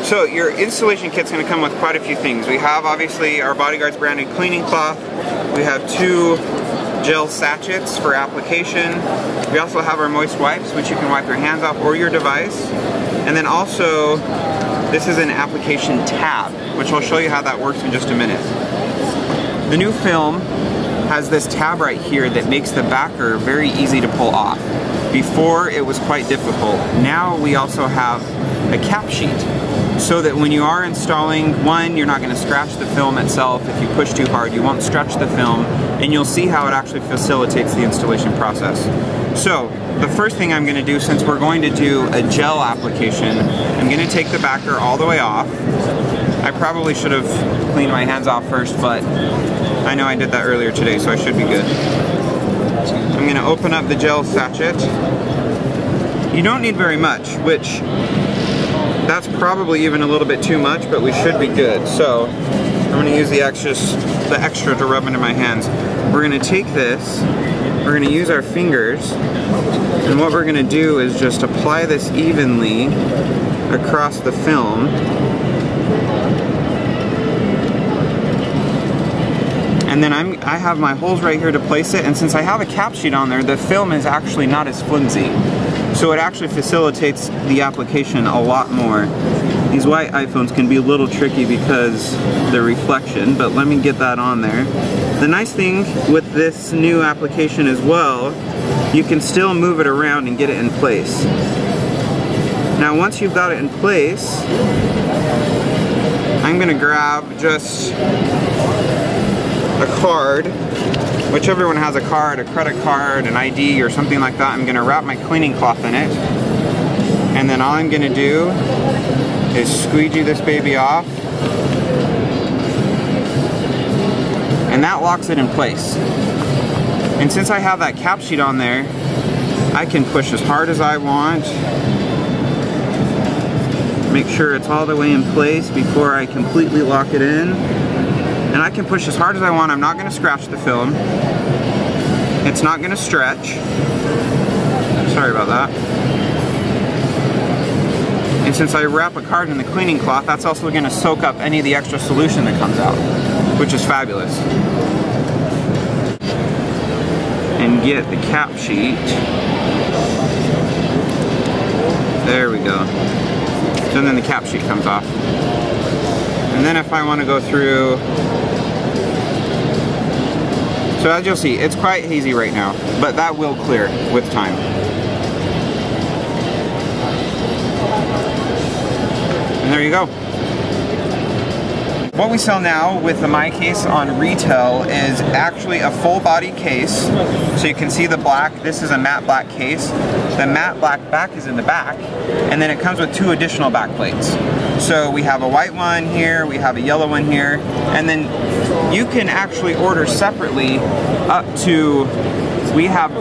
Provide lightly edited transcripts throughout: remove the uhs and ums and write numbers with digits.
So your installation kit's going to come with quite a few things. We have obviously our BodyGuardz branded cleaning cloth. We have 2 gel sachets for application. We also have our moist wipes, which you can wipe your hands off or your device. And then also, this is an application tab, which I'll show you how that works in just a minute. The new film has this tab right here that makes the backer very easy to pull off. Before, it was quite difficult. Now we also have a cap sheet, so that when you are installing, one, you're not going to scratch the film itself. If you push too hard, you won't stretch the film, and you'll see how it actually facilitates the installation process. So, the first thing I'm going to do, since we're going to do a gel application, I'm going to take the backer all the way off. I probably should have cleaned my hands off first, but I know I did that earlier today, so I should be good. I'm going to open up the gel sachet. You don't need very much, which that's probably even a little bit too much, but we should be good. So I'm going to use the extra to rub into my hands. We're going to take this, we're going to use our fingers, and what we're going to do is just apply this evenly across the film. And then I have my holes right here to place it, and since I have a cap sheet on there, the film is actually not as flimsy. So it actually facilitates the application a lot more. These white iPhones can be a little tricky because the reflection, but let me get that on there. The nice thing with this new application as well, you can still move it around and get it in place. Now once you've got it in place, I'm gonna grab just a card, which everyone has a card, a credit card, an ID or something like that. I'm gonna wrap my cleaning cloth in it, and then all I'm gonna do is squeegee this baby off, and that locks it in place. And since I have that cap sheet on there, I can push as hard as I want, make sure it's all the way in place before I completely lock it in. And I can push as hard as I want. I'm not going to scratch the film. It's not going to stretch. Sorry about that. And since I wrap a card in the cleaning cloth, that's also going to soak up any of the extra solution that comes out, which is fabulous. And get the cap sheet. There we go. So then the cap sheet comes off. And then if I want to go through, so as you'll see, it's quite hazy right now, but that will clear with time. And there you go. What we sell now with the My Case on retail is actually a full body case. So you can see the black, this is a matte black case. The matte black back is in the back, and then it comes with 2 additional back plates. So we have a white one here, we have a yellow one here, and then you can actually order separately up to, we have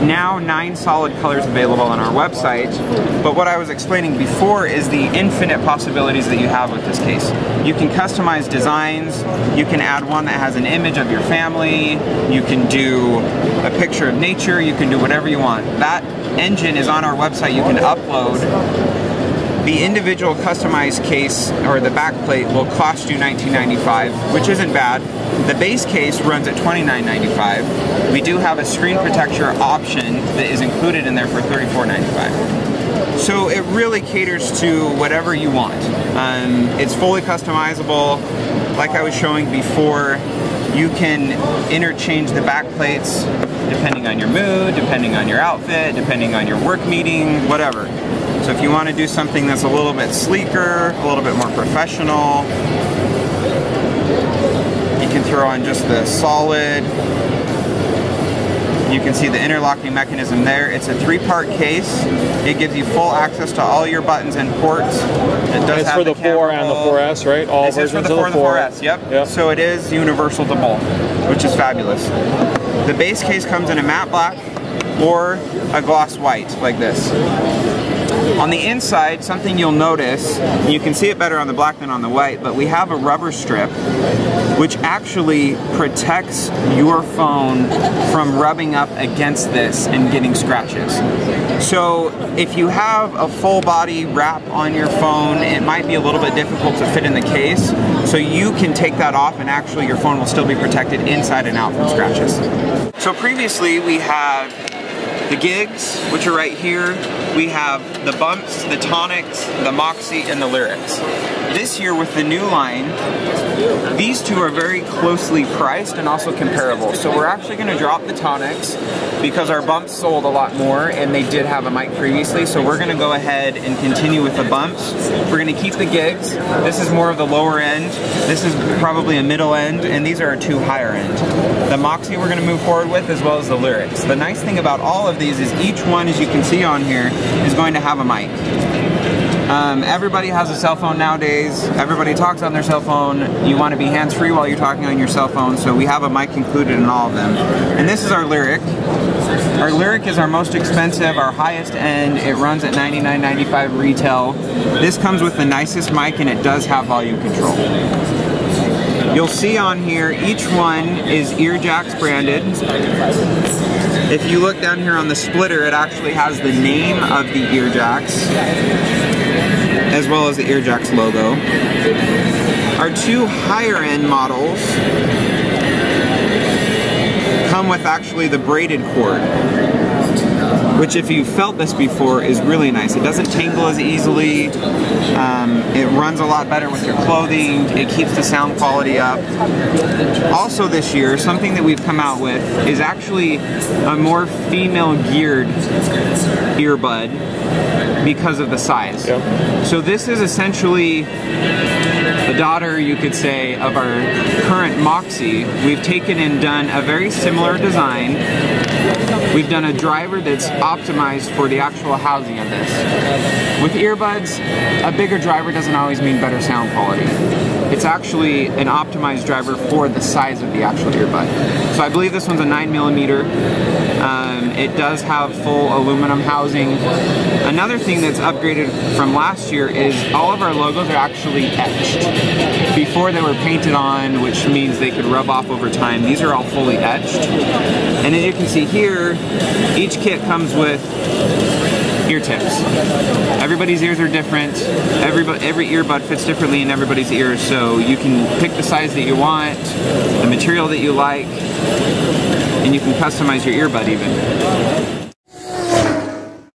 now 9 solid colors available on our website, but what I was explaining before is the infinite possibilities that you have with this case. You can customize designs, you can add one that has an image of your family, you can do a picture of nature, you can do whatever you want. That engine is on our website, you can upload. The individual customized case, or the back plate, will cost you $19.95, which isn't bad. The base case runs at $29.95. We do have a screen protector option that is included in there for $34.95. So it really caters to whatever you want. It's fully customizable. Like I was showing before, you can interchange the back plates depending on your mood, depending on your outfit, depending on your work meeting, whatever. So if you want to do something that's a little bit sleeker, a little bit more professional, you can throw on just the solid. You can see the interlocking mechanism there. It's a 3-part case. It gives you full access to all your buttons and ports. It does have for the 4 and the 4S, right? All versions for the 4 and the 4S, yep. So it is universal to both, which is fabulous. The base case comes in a matte black or a gloss white, like this. On the inside, something you'll notice, and you can see it better on the black than on the white, but we have a rubber strip which actually protects your phone from rubbing up against this and getting scratches. So if you have a full body wrap on your phone, it might be a little bit difficult to fit in the case. So you can take that off and actually your phone will still be protected inside and out from scratches. So previously we had the gigs, which are right here. We have the bumps, the tonics, the Moxie, and the lyrics. This year with the new line, these two are very closely priced and also comparable. So we're actually going to drop the tonics because our bumps sold a lot more and they did have a mic previously. So we're going to go ahead and continue with the bumps. We're going to keep the gigs. This is more of the lower end. This is probably a middle end, and these are our two higher end. The Moxie we're going to move forward with, as well as the lyrics. The nice thing about all of these is each one, as you can see on here, is going to have a mic. Everybody has a cell phone nowadays. Everybody talks on their cell phone. You want to be hands-free while you're talking on your cell phone, so we have a mic included in all of them. And this is our lyric. Our lyric is our most expensive, our highest end. It runs at $99.95 retail. This comes with the nicest mic, and it does have volume control. You'll see on here, each one is ear jacks branded. If you look down here on the splitter, it actually has the name of the ear jacks, as well as the ear jacks logo. Our two higher end models come with actually the braided cord, which, if you've felt this before, is really nice. It doesn't tangle as easily. It runs a lot better with your clothing. It keeps the sound quality up. Also this year, something that we've come out with is actually a more female geared earbud because of the size. Yep. So this is essentially the daughter, you could say, of our current Moxie. We've taken and done a very similar design. We've done a driver that's optimized for the actual housing of this. With earbuds, a bigger driver doesn't always mean better sound quality. It's actually an optimized driver for the size of the actual earbud. So I believe this one's a 9mm. It does have full aluminum housing. Another thing that's upgraded from last year is all of our logos are actually etched. Before they were painted on, which means they could rub off over time. These are all fully etched. And as you can see here, each kit comes with ear tips. Everybody's ears are different. Every earbud fits differently in everybody's ears, so you can pick the size that you want, the material that you like, and you can customize your earbud even.